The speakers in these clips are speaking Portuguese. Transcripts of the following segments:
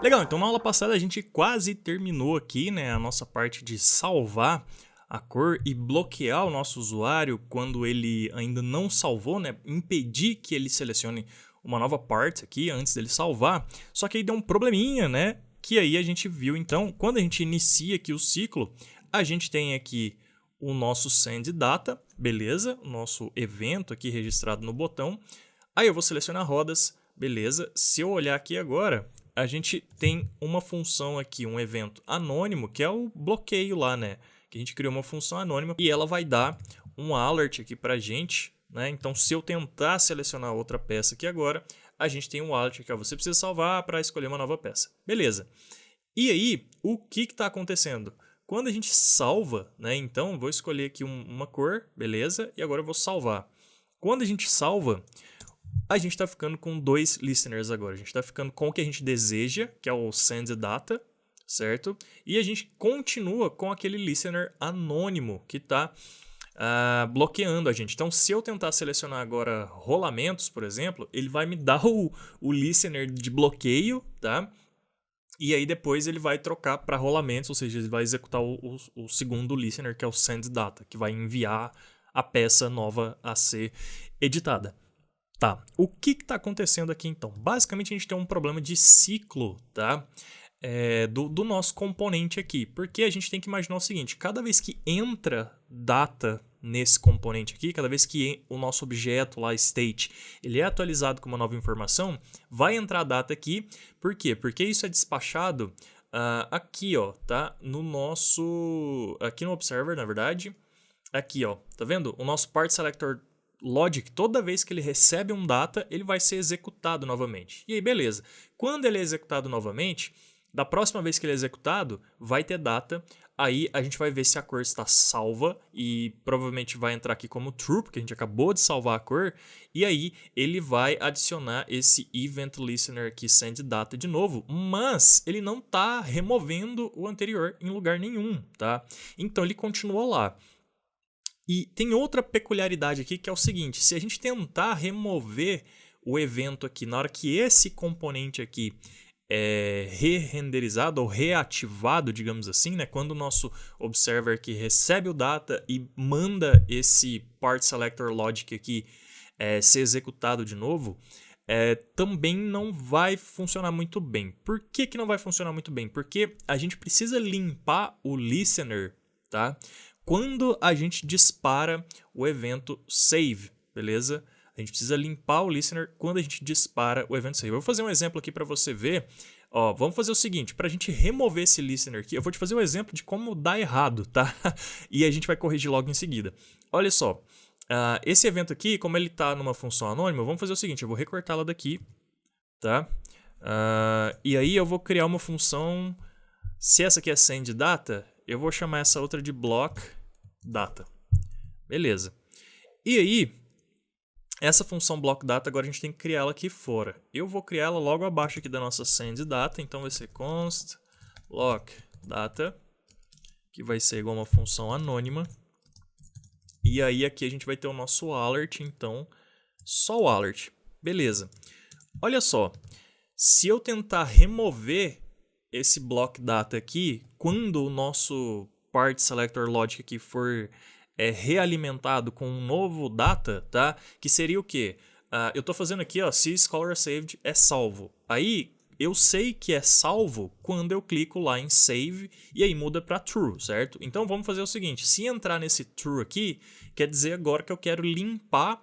Legal, então na aula passada a gente quase terminou aqui, né, a nossa parte de salvar a cor e bloquear o nosso usuário quando ele ainda não salvou, né, impedir que ele selecione uma nova parte aqui antes dele salvar. Só que aí deu um probleminha, né, que aí a gente viu então, quando a gente inicia aqui o ciclo, a gente tem aqui o nosso send_data, beleza? O nosso evento aqui registrado no botão. Aí eu vou selecionar rodas, beleza? Se eu olhar aqui agora, a gente tem uma função aqui, um evento anônimo, que é o bloqueio lá, né? Que a gente criou uma função anônima e ela vai dar um alert aqui pra gente, né? Então, se eu tentar selecionar outra peça aqui agora, a gente tem um alert aqui, ó, você precisa salvar para escolher uma nova peça. Beleza. E aí, o que está acontecendo? Quando a gente salva, né? Então, vou escolher aqui uma cor, beleza? E agora eu vou salvar. Quando a gente salva, a gente está ficando com dois listeners agora. A gente está ficando com o que a gente deseja, que é o send_data, certo? E a gente continua com aquele listener anônimo que está bloqueando a gente. Então, se eu tentar selecionar agora rolamentos, por exemplo, ele vai me dar o listener de bloqueio, tá? E aí depois ele vai trocar para rolamentos, ou seja, ele vai executar o segundo listener, que é o send_data, que vai enviar a peça nova a ser editada. Tá, o que está acontecendo aqui então? Basicamente a gente tem um problema de ciclo, tá? Do nosso componente aqui, porque a gente tem que imaginar o seguinte, cada vez que entra data nesse componente aqui, cada vez que o nosso objeto lá, state, ele é atualizado com uma nova informação, vai entrar a data aqui, por quê? Porque isso é despachado aqui, ó, tá? No nosso, aqui no observer, na verdade, aqui, ó, tá vendo? O nosso part selector logic, toda vez que ele recebe um data, ele vai ser executado novamente. E aí, beleza. Quando ele é executado novamente, da próxima vez que ele é executado, vai ter data. Aí a gente vai ver se a cor está salva e provavelmente vai entrar aqui como true, porque a gente acabou de salvar a cor. E aí ele vai adicionar esse event listener aqui, send_data de novo, mas ele não está removendo o anterior em lugar nenhum, tá? Então ele continua lá. E tem outra peculiaridade aqui que é o seguinte, se a gente tentar remover o evento aqui, na hora que esse componente aqui é re-renderizado ou reativado, digamos assim, né? Quando o nosso observer aqui recebe o data e manda esse part selector logic aqui ser executado de novo, também não vai funcionar muito bem. Por que não vai funcionar muito bem? Porque a gente precisa limpar o listener, tá? Quando a gente dispara o evento save, beleza? A gente precisa limpar o listener quando a gente dispara o evento save. Eu vou fazer um exemplo aqui para você ver. Ó, vamos fazer o seguinte, para a gente remover esse listener aqui, eu vou te fazer um exemplo de como dá errado, tá? E a gente vai corrigir logo em seguida. Olha só, esse evento aqui, como ele está numa função anônima, vamos fazer o seguinte, eu vou recortá-la daqui, tá? E aí eu vou criar uma função, se essa aqui é send_data, eu vou chamar essa outra de block_data. Beleza. E aí, essa função block_data agora a gente tem que criar ela aqui fora. Eu vou criar ela logo abaixo aqui da nossa send_data, então vai ser const block_data, que vai ser igual a uma função anônima. E aí aqui a gente vai ter o nosso alert, então só o alert. Beleza. Olha só, se eu tentar remover esse block_data aqui, quando o nosso part selector logic aqui for realimentado com um novo data, tá? Que seria o quê? Eu estou fazendo aqui, ó, se scholar saved é salvo. Aí eu sei que é salvo quando eu clico lá em save e aí muda para true, certo? Então vamos fazer o seguinte, se entrar nesse true aqui, quer dizer agora que eu quero limpar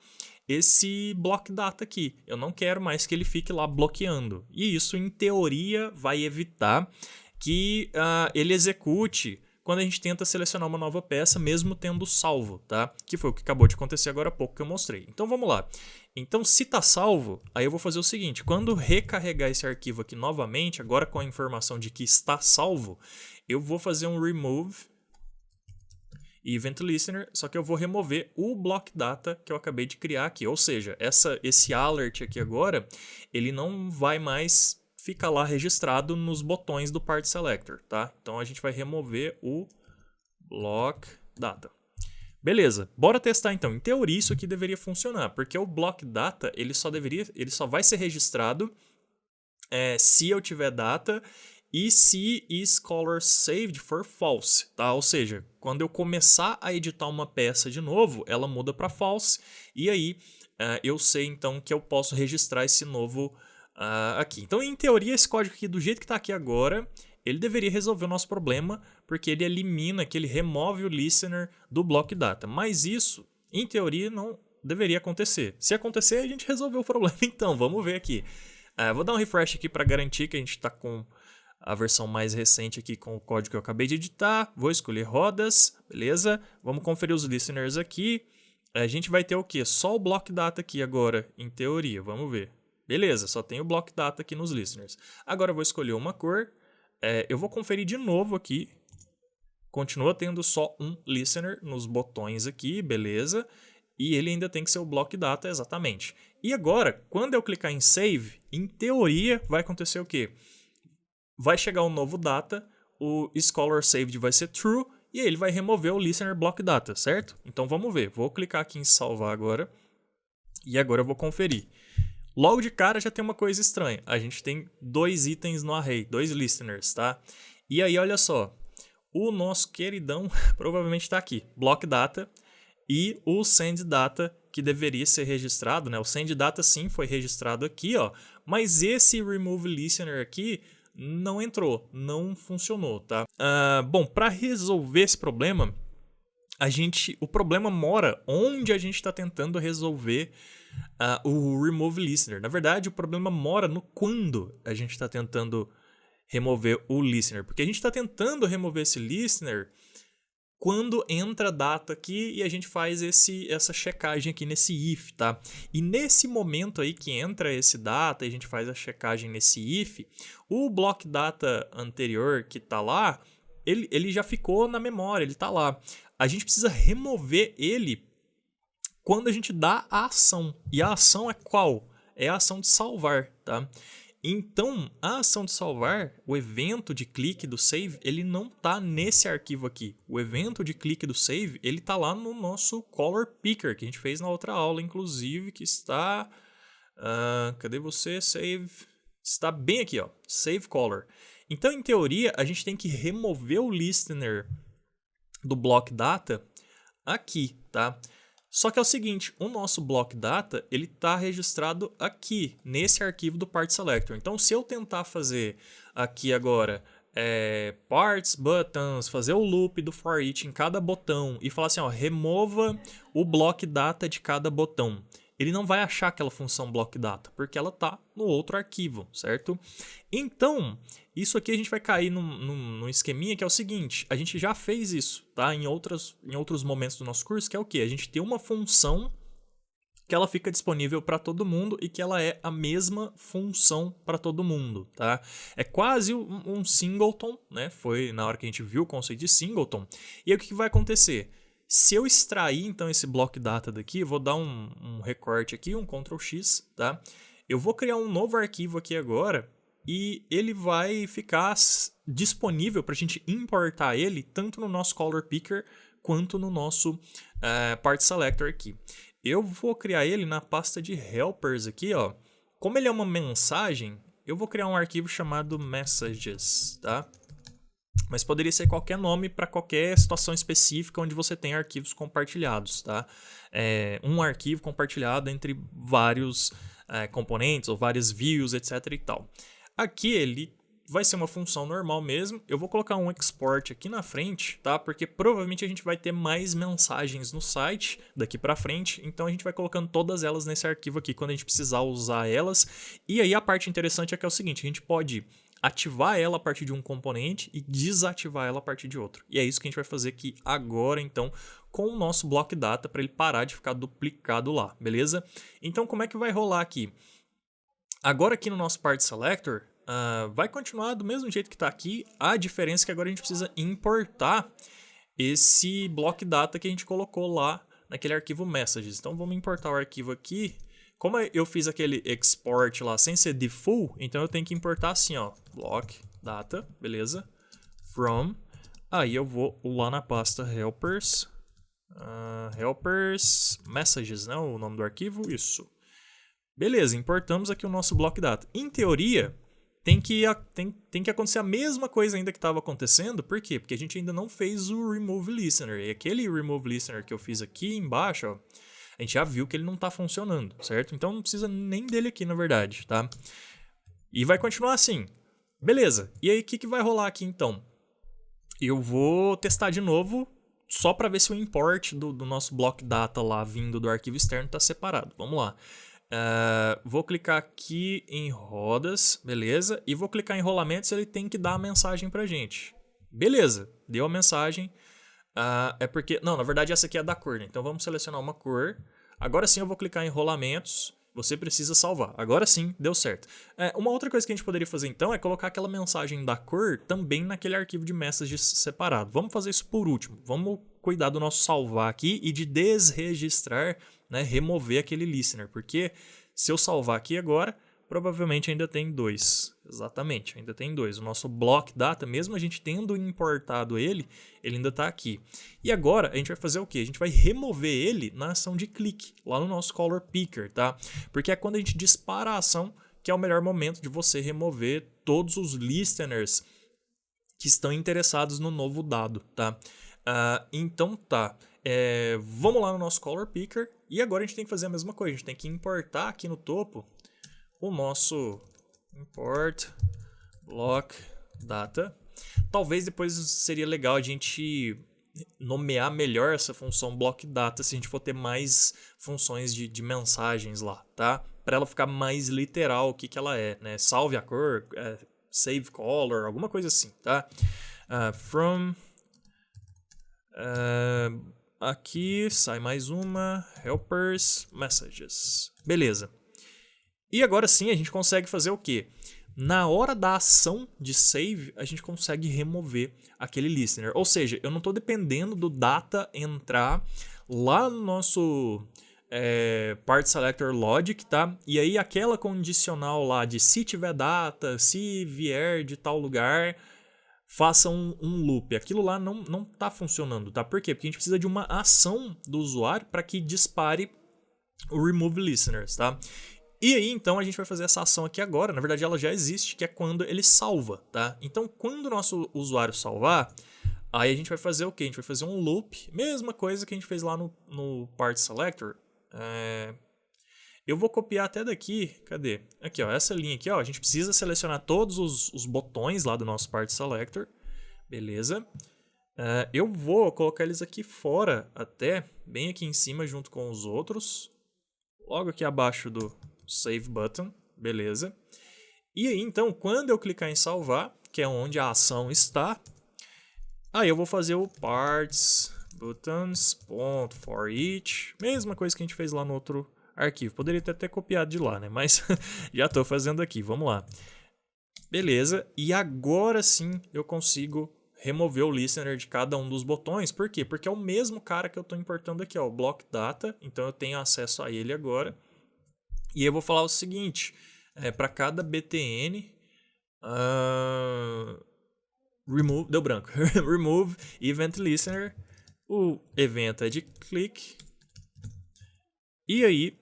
esse block_data aqui. Eu não quero mais que ele fique lá bloqueando. E isso, em teoria, vai evitar que ele execute quando a gente tenta selecionar uma nova peça, mesmo tendo salvo, tá? Que foi o que acabou de acontecer agora há pouco que eu mostrei. Então vamos lá. Então, se está salvo, aí eu vou fazer o seguinte, quando recarregar esse arquivo aqui novamente, agora com a informação de que está salvo, eu vou fazer um remove event listener, só que eu vou remover o block_data que eu acabei de criar aqui. Ou seja, esse alert aqui agora, ele não vai mais ficar lá registrado nos botões do part selector, tá? Então a gente vai remover o block_data. Beleza, bora testar então. Em teoria isso aqui deveria funcionar, porque o block_data ele só vai ser registrado se eu tiver data e se isColor saved for false, tá? Ou seja, quando eu começar a editar uma peça de novo, ela muda para false e aí eu sei então que eu posso registrar esse novo aqui. Então, em teoria, esse código aqui, do jeito que está aqui agora, ele deveria resolver o nosso problema, porque ele elimina, que ele remove o listener do block data. Mas isso, em teoria, não deveria acontecer. Se acontecer, a gente resolveu o problema. Então, vamos ver aqui. Vou dar um refresh aqui para garantir que a gente está com a versão mais recente aqui com o código que eu acabei de editar. Vou escolher rodas, beleza? Vamos conferir os listeners aqui. A gente vai ter o quê? Só o block data aqui agora, em teoria. Vamos ver. Beleza, só tem o block data aqui nos listeners. Agora eu vou escolher uma cor. Eu vou conferir de novo aqui. Continua tendo só um listener nos botões aqui, beleza? E ele ainda tem que ser o block data, exatamente. E agora, quando eu clicar em save, em teoria vai acontecer o quê? Vai chegar um novo data, o isColor saved vai ser true, e aí ele vai remover o listener block data, certo? Então vamos ver, vou clicar aqui em salvar agora, e agora eu vou conferir. Logo de cara já tem uma coisa estranha, a gente tem 2 itens no array, 2 listeners, tá? E aí olha só, o nosso queridão provavelmente está aqui, block data, e o send data que deveria ser registrado, né? O send data sim foi registrado aqui, ó, mas esse remove listener aqui não entrou, não funcionou, tá? Bom, para resolver esse problema, o problema mora onde a gente está tentando resolver o remove listener. Na verdade, o problema mora no quando a gente está tentando remover o listener, porque a gente está tentando remover esse listener quando entra data aqui e a gente faz essa checagem aqui nesse if, tá? E nesse momento aí que entra esse data e a gente faz a checagem nesse if, o block data anterior que tá lá, ele já ficou na memória, ele tá lá. A gente precisa remover ele quando a gente dá a ação. E a ação é qual? É a ação de salvar, tá? Então, a ação de salvar, o evento de clique do save, ele não está nesse arquivo aqui. O evento de clique do save, ele está lá no nosso color picker, que a gente fez na outra aula, inclusive, que está... cadê você? Save... Está bem aqui, ó. Save color. Então, em teoria, a gente tem que remover o listener do block data aqui, tá? Só que é o seguinte, o nosso block data, ele está registrado aqui, nesse arquivo do part selector. Então, se eu tentar fazer aqui agora parts, buttons, fazer o loop do for each em cada botão e falar assim, ó, remova o block data de cada botão, ele não vai achar aquela função block data, porque ela está no outro arquivo, certo? Então, isso aqui a gente vai cair num esqueminha que é o seguinte, a gente já fez isso, tá? Em outros momentos do nosso curso, que é o quê? A gente tem uma função que ela fica disponível para todo mundo e que ela é a mesma função para todo mundo, tá? É quase um singleton, né? Foi na hora que a gente viu o conceito de singleton. E aí o que vai acontecer? Se eu extrair, então, esse block data daqui, eu vou dar um recorte aqui, um Ctrl X, tá? Eu vou criar um novo arquivo aqui agora e ele vai ficar disponível para a gente importar ele tanto no nosso color picker quanto no nosso part selector aqui. Eu vou criar ele na pasta de helpers aqui, ó. Como ele é uma mensagem, eu vou criar um arquivo chamado messages, tá? Mas poderia ser qualquer nome para qualquer situação específica onde você tem arquivos compartilhados, tá? Um arquivo compartilhado entre vários componentes ou várias views, etc e tal. Aqui ele vai ser uma função normal mesmo. Eu vou colocar um export aqui na frente, tá? Porque provavelmente a gente vai ter mais mensagens no site daqui para frente. Então a gente vai colocando todas elas nesse arquivo aqui quando a gente precisar usar elas. E aí a parte interessante é que é o seguinte, a gente pode ativar ela a partir de um componente e desativar ela a partir de outro. E é isso que a gente vai fazer aqui agora, então, com o nosso block data para ele parar de ficar duplicado lá, beleza? Então, como é que vai rolar aqui? Agora aqui no nosso part selector, vai continuar do mesmo jeito que está aqui. A diferença é que agora a gente precisa importar esse block data que a gente colocou lá naquele arquivo messages. Então, vamos importar o arquivo aqui. Como eu fiz aquele export lá sem ser default, então eu tenho que importar assim, ó, block data, beleza? From, aí eu vou lá na pasta helpers, helpers messages, né? O nome do arquivo, isso. Beleza, importamos aqui o nosso block data. Em teoria, tem que acontecer a mesma coisa ainda que estava acontecendo. Por quê? Porque a gente ainda não fez o Remove Listener. E aquele Remove Listener que eu fiz aqui embaixo, ó, a gente já viu que ele não está funcionando, certo? Então não precisa nem dele aqui, na verdade, tá? E vai continuar assim. Beleza. E aí, o que vai rolar aqui, então? Eu vou testar de novo, só para ver se o import do nosso block data lá vindo do arquivo externo está separado. Vamos lá. Vou clicar aqui em rodas, beleza? E vou clicar em rolamentos, ele tem que dar a mensagem pra gente. Beleza, deu a mensagem. É porque... Não, na verdade essa aqui é da cor, né? Então vamos selecionar uma cor. Agora sim eu vou clicar em rolamentos. Você precisa salvar. Agora sim, deu certo. Uma outra coisa que a gente poderia fazer então é colocar aquela mensagem da cor também naquele arquivo de messages separado. Vamos fazer isso por último. Vamos cuidar do nosso salvar aqui e de desregistrar, né, remover aquele listener. Porque se eu salvar aqui agora, provavelmente ainda tem 2. Exatamente, ainda tem 2. O nosso block data, mesmo a gente tendo importado ele ainda está aqui. E agora a gente vai fazer o quê? A gente vai remover ele na ação de clique, lá no nosso color picker, tá? Porque é quando a gente dispara a ação que é o melhor momento de você remover todos os listeners que estão interessados no novo dado, tá? Então tá. Vamos lá no nosso color picker e agora a gente tem que fazer a mesma coisa. A gente tem que importar aqui no topo o nosso import block data. Talvez depois seria legal a gente nomear melhor essa função block data se a gente for ter mais funções de mensagens lá, tá? Para ela ficar mais literal o que ela é, né? Salve a cor, save color, alguma coisa assim, tá? From aqui sai mais uma helpers messages. Beleza. E agora sim a gente consegue fazer o quê? Na hora da ação de save, a gente consegue remover aquele listener. Ou seja, eu não estou dependendo do data entrar lá no nosso part selector logic, tá? E aí aquela condicional lá de se tiver data, se vier de tal lugar, faça um loop. Aquilo lá não está funcionando, tá? Por quê? Porque a gente precisa de uma ação do usuário para que dispare o remove listeners, tá? E aí, então, a gente vai fazer essa ação aqui agora. Na verdade, ela já existe, que é quando ele salva, tá? Então, quando o nosso usuário salvar, aí a gente vai fazer o quê? A gente vai fazer um loop, mesma coisa que a gente fez lá no part selector. Eu vou copiar até daqui, cadê? Aqui, ó, essa linha aqui, ó, a gente precisa selecionar todos os botões lá do nosso part selector. Beleza. Eu vou colocar eles aqui fora até, bem aqui em cima junto com os outros. Logo aqui abaixo do Save Button, beleza. E aí, então, quando eu clicar em salvar, que é onde a ação está, aí eu vou fazer o parts buttons.forEach, mesma coisa que a gente fez lá no outro arquivo. Poderia até ter copiado de lá, né? Mas já estou fazendo aqui, vamos lá. Beleza, e agora sim eu consigo remover o listener de cada um dos botões. Por quê? Porque é o mesmo cara que eu estou importando aqui, ó, o block data, então eu tenho acesso a ele agora. E eu vou falar o seguinte, para cada btn, remove, deu branco, remove event listener, o evento é de click, e aí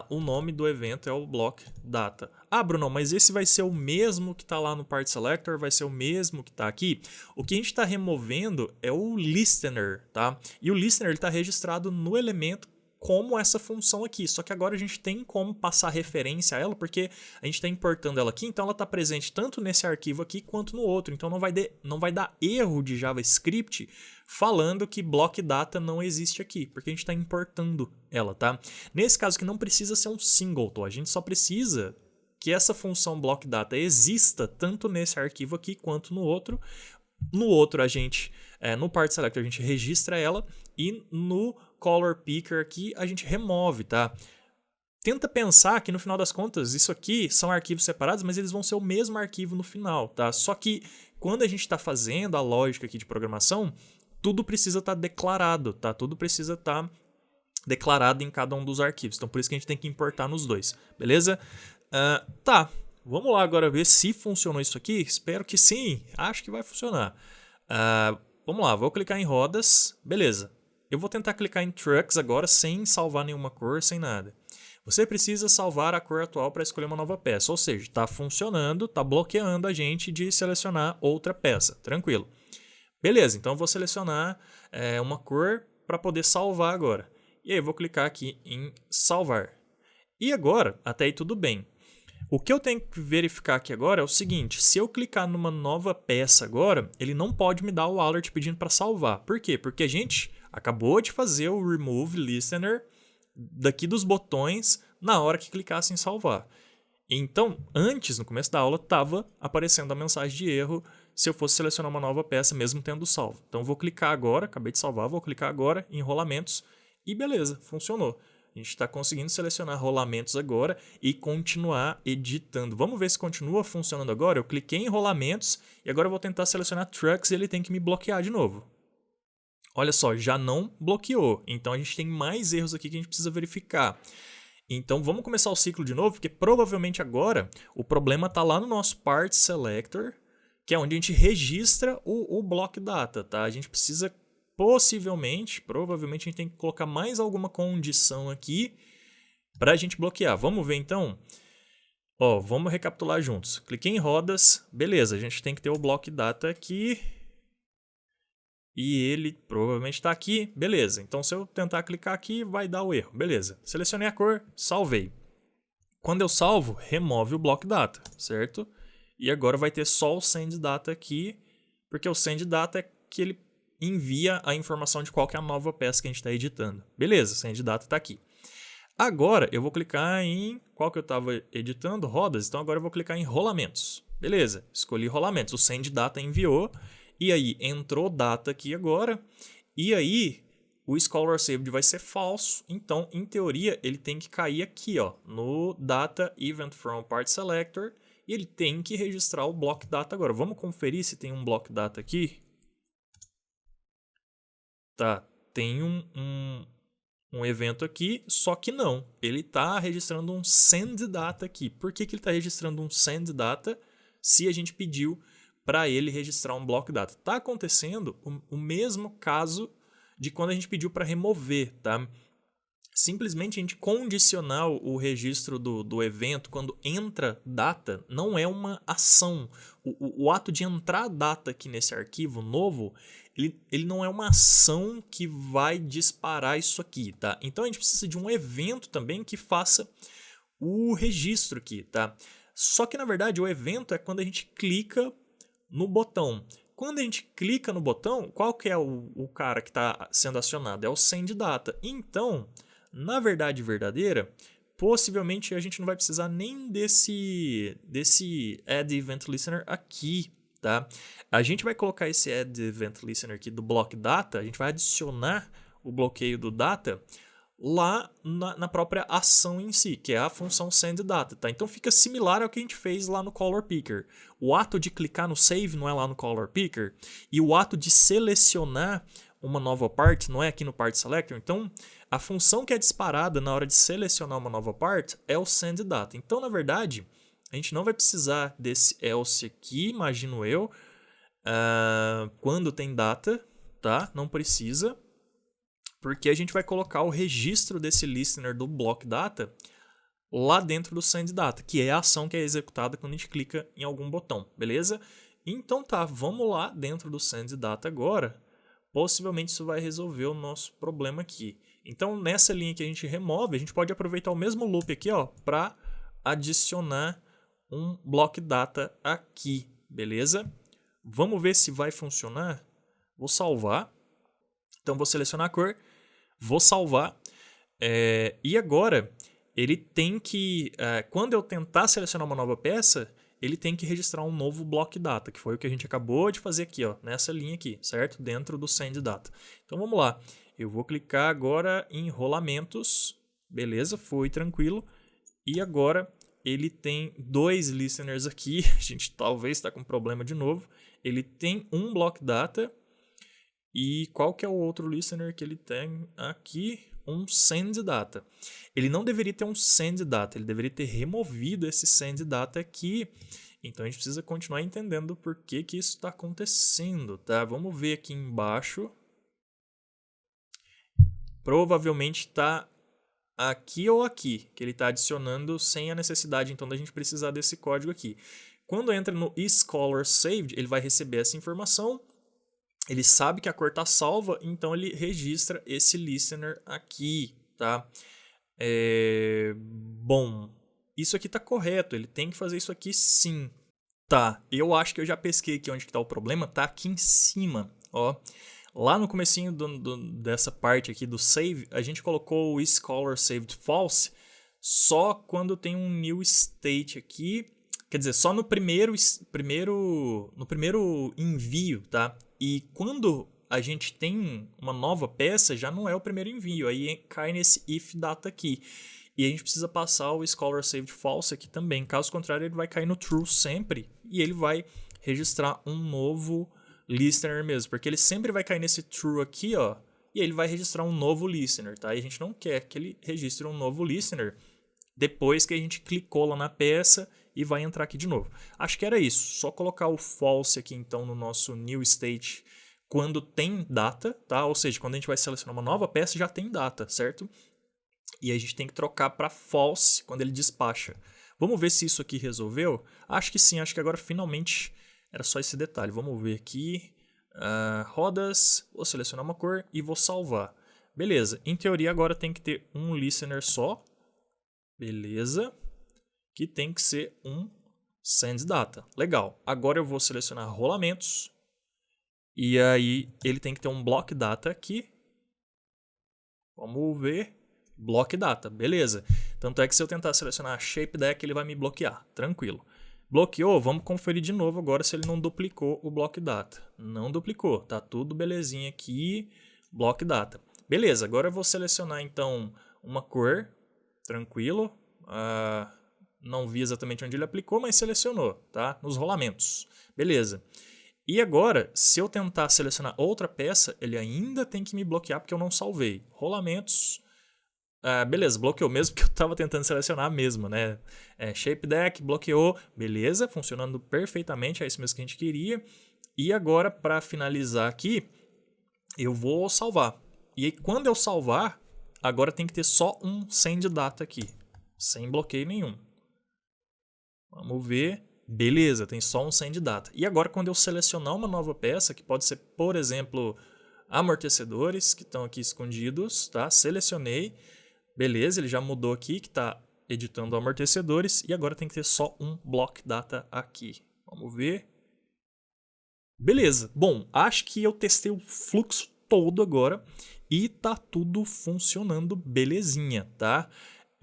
o nome do evento é o block data. Bruno, mas esse vai ser o mesmo que está lá no part selector, vai ser o mesmo que está aqui? O que a gente está removendo é o listener, tá? E o listener está registrado no elemento como essa função aqui, só que agora a gente tem como passar referência a ela, porque a gente está importando ela aqui, então ela está presente tanto nesse arquivo aqui quanto no outro, então não vai dar erro de JavaScript falando que block data não existe aqui, porque a gente está importando ela, tá? Nesse caso que não precisa ser um singleton, a gente só precisa que essa função block data exista tanto nesse arquivo aqui quanto no outro. No outro a gente, no part selector a gente registra ela e no color picker aqui a gente remove, tá? Tenta pensar que no final das contas isso aqui são arquivos separados, mas eles vão ser o mesmo arquivo no final, tá? Só que quando a gente está fazendo a lógica aqui de programação, tudo precisa estar declarado, tá? Tudo precisa estar declarado em cada um dos arquivos. Então por isso que a gente tem que importar nos dois, beleza? Tá, vamos lá agora ver se funcionou isso aqui. Espero que sim, acho que vai funcionar. Vamos lá, vou clicar em rodas, beleza. Eu vou tentar clicar em trucks agora sem salvar nenhuma cor, sem nada. Você precisa salvar a cor atual para escolher uma nova peça, ou seja, está funcionando, está bloqueando a gente de selecionar outra peça, tranquilo. Beleza, então eu vou selecionar uma cor para poder salvar agora. E aí eu vou clicar aqui em salvar. E agora, até aí tudo bem. O que eu tenho que verificar aqui agora é o seguinte, se eu clicar numa nova peça agora, ele não pode me dar o alert pedindo para salvar. Por quê? Porque a gente acabou de fazer o remove listener daqui dos botões na hora que clicasse em salvar. Então, antes, no começo da aula, estava aparecendo a mensagem de erro se eu fosse selecionar uma nova peça mesmo tendo salvo. Então, eu vou clicar agora, acabei de salvar, vou clicar agora em rolamentos e beleza, funcionou. A gente está conseguindo selecionar rolamentos agora e continuar editando. Vamos ver se continua funcionando agora. Eu cliquei em rolamentos e agora eu vou tentar selecionar trucks e ele tem que me bloquear de novo. Olha só, já não bloqueou. Então a gente tem mais erros aqui que a gente precisa verificar. Então vamos começar o ciclo de novo, porque provavelmente agora o problema está lá no nosso Part Selector, que é onde a gente registra o block data, tá? A gente precisa provavelmente a gente tem que colocar mais alguma condição aqui para a gente bloquear. Vamos ver então? Ó, vamos recapitular juntos. Cliquei em rodas, beleza, a gente tem que ter o block data aqui. E ele provavelmente está aqui, beleza. Então se eu tentar clicar aqui, vai dar o erro, beleza. Selecionei a cor, salvei. Quando eu salvo, remove o block data, certo? E agora vai ter só o send data aqui, porque o send data é que ele envia a informação de qual que é a nova peça que a gente está editando. Beleza, send data está aqui. Agora eu vou clicar em qual que eu estava editando, rodas, então agora eu vou clicar em rolamentos. Beleza, escolhi rolamentos, o send data enviou. E aí, entrou data aqui agora, e aí o Scholar Saved vai ser falso, então, em teoria, ele tem que cair aqui, ó, no Data Event From Part Selector, e ele tem que registrar o Block Data agora. Vamos conferir se tem um Block Data aqui. Tá, tem um evento aqui, só que não, ele está registrando um Send Data aqui. Por que ele está registrando um Send Data se a gente pediu para ele registrar um block data? Está acontecendo o mesmo caso de quando a gente pediu para remover, tá? Simplesmente a gente condicionar o registro do evento quando entra data não é uma ação. O ato de entrar data aqui nesse arquivo novo, ele não é uma ação que vai disparar isso aqui, tá? Então a gente precisa de um evento também que faça o registro aqui, tá? Só que na verdade o evento é quando a gente clica no botão. Quando a gente clica no botão, qual que é o cara que está sendo acionado? É o Send Data. Então, na verdade verdadeira, possivelmente a gente não vai precisar nem desse Add Event Listener aqui, tá? A gente vai colocar esse Add Event Listener aqui do Block Data, a gente vai adicionar o bloqueio do Data lá na própria ação em si, que é a função Send Data, tá? Então fica similar ao que a gente fez lá no Color Picker. O ato de clicar no Save não é lá no Color Picker, e o ato de selecionar uma nova parte não é aqui no Part Selector. Então, a função que é disparada na hora de selecionar uma nova parte é o Send Data. Então, na verdade, a gente não vai precisar desse else aqui, imagino eu, quando tem data, tá? Não precisa, porque a gente vai colocar o registro desse listener do block data lá dentro do send data, que é a ação que é executada quando a gente clica em algum botão, beleza? Então tá, vamos lá dentro do send data agora. Possivelmente isso vai resolver o nosso problema aqui. Então nessa linha que a gente remove, a gente pode aproveitar o mesmo loop aqui, ó, para adicionar um block data aqui, beleza? Vamos ver se vai funcionar. Vou salvar. Então vou selecionar a cor. Vou salvar, e agora ele tem que, quando eu tentar selecionar uma nova peça, ele tem que registrar um novo block data, que foi o que a gente acabou de fazer aqui, ó, nessa linha aqui, certo? Dentro do send data. Então vamos lá, eu vou clicar agora em rolamentos, beleza, foi tranquilo, e agora ele tem dois listeners aqui, a gente talvez está com problema de novo, ele tem um block data. E qual que é o outro listener que ele tem aqui? Um send data. Ele não deveria ter um send data, ele deveria ter removido esse send data aqui. Então a gente precisa continuar entendendo por que isso está acontecendo, tá? Vamos ver aqui embaixo. Provavelmente está aqui ou aqui, que ele está adicionando sem a necessidade então da gente precisar desse código aqui. Quando entra no eScholar Saved, ele vai receber essa informação, ele sabe que a cor está salva, então ele registra esse listener aqui, tá? Bom, isso aqui está correto, ele tem que fazer isso aqui sim. Tá, eu acho que eu já pesquei aqui onde está o problema, tá aqui em cima, ó. Lá no comecinho dessa parte aqui do save, a gente colocou o eScholar saved false só quando tem um new state aqui, quer dizer, só no primeiro envio, tá? E quando a gente tem uma nova peça, já não é o primeiro envio, aí cai nesse if data aqui. E a gente precisa passar o Scholar Saved False aqui também. Caso contrário, ele vai cair no True sempre. E ele vai registrar um novo listener mesmo. Porque ele sempre vai cair nesse True aqui, ó. E ele vai registrar um novo listener, tá? E a gente não quer que ele registre um novo listener depois que a gente clicou lá na peça e vai entrar aqui de novo. Acho que era isso. Só colocar o false aqui, então, no nosso new state quando tem data, tá? Ou seja, quando a gente vai selecionar uma nova peça, já tem data, certo? E a gente tem que trocar para false quando ele despacha. Vamos ver se isso aqui resolveu? Acho que sim, acho que agora finalmente era só esse detalhe. Vamos ver aqui. Rodas, vou selecionar uma cor e vou salvar. Beleza, em teoria agora tem que ter um listener só. Beleza. Que tem que ser um send data. Legal, agora eu vou selecionar rolamentos. E aí ele tem que ter um block data aqui. Vamos ver. Block data, beleza. Tanto é que se eu tentar selecionar shape deck, ele vai me bloquear, tranquilo. Bloqueou, vamos conferir de novo agora se ele não duplicou o block data. Não duplicou, tá tudo belezinha aqui, block data. Beleza, agora eu vou selecionar então uma cor, tranquilo. Não vi exatamente onde ele aplicou, mas selecionou, tá? Nos rolamentos, beleza. E agora, se eu tentar selecionar outra peça, ele ainda tem que me bloquear porque eu não salvei. Rolamentos... beleza, bloqueou mesmo, porque eu estava tentando selecionar mesmo, né? Shape deck, bloqueou, beleza, funcionando perfeitamente, é isso mesmo que a gente queria. E agora, para finalizar aqui, eu vou salvar. E aí, quando eu salvar, agora tem que ter só um send data aqui, sem bloqueio nenhum. Vamos ver. Beleza, tem só um send data. E agora, quando eu selecionar uma nova peça, que pode ser, por exemplo, amortecedores, que estão aqui escondidos, tá? Selecionei. Beleza, ele já mudou aqui, que está editando amortecedores. E agora tem que ter só um block data aqui. Vamos ver. Beleza. Bom, acho que eu testei o fluxo todo agora. E tá tudo funcionando belezinha, tá?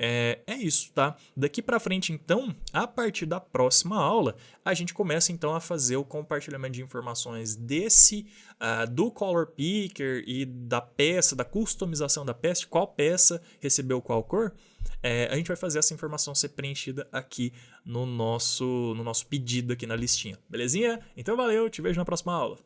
É isso, tá? Daqui para frente, então, a partir da próxima aula, a gente começa, então, a fazer o compartilhamento de informações do Color Picker e da peça, da customização da peça, de qual peça recebeu qual cor. A gente vai fazer essa informação ser preenchida aqui no nosso pedido aqui na listinha, belezinha? Então, valeu, te vejo na próxima aula.